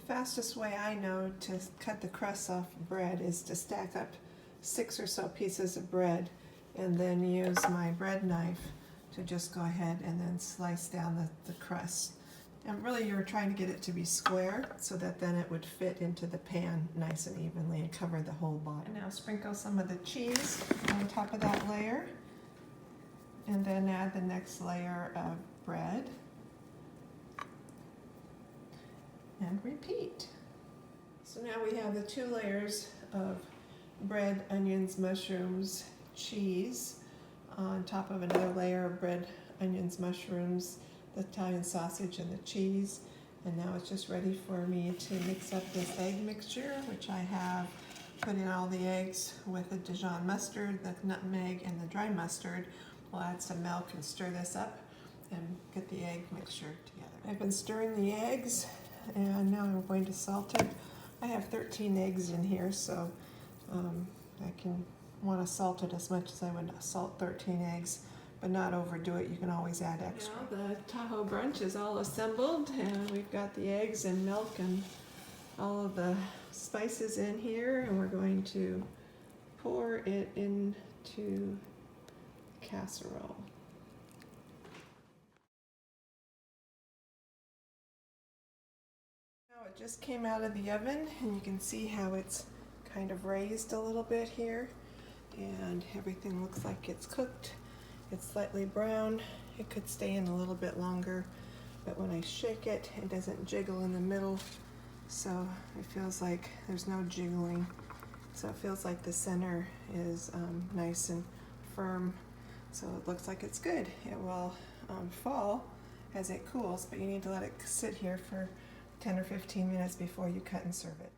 fastest way I know to cut the crust off bread is to stack up 6 or so pieces of bread and then use my bread knife to just go ahead and then slice down the crust. And really you're trying to get it to be square so that then it would fit into the pan nice and evenly and cover the whole bottom. And now sprinkle some of the cheese on top of that layer and then add the next layer of bread and repeat. So now we have the 2 layers of bread, onions, mushrooms, cheese on top of another layer of bread, onions, mushrooms, the Italian sausage and the cheese. And now it's just ready for me to mix up this egg mixture, which I have put in all the eggs with the Dijon mustard, the nutmeg, and the dry mustard. We'll add some milk and stir this up and get the egg mixture together. I've been stirring the eggs and now I'm going to salt it. I have 13 eggs in here, so I can want to salt it as much as I would salt 13 eggs, but not overdo it. You can always add extra. Now the Tahoe Brunch is all assembled and we've got the eggs and milk and all of the spices in here, and we're going to pour it into casserole. Now it just came out of the oven and you can see how it's kind of raised a little bit here, and everything looks like it's cooked. It's slightly brown. It could stay in a little bit longer, but when I shake it, it doesn't jiggle in the middle, so it feels like there's no jiggling. So it feels like the center is nice and firm, so it looks like it's good. It will fall as it cools, but you need to let it sit here for 10 or 15 minutes before you cut and serve it.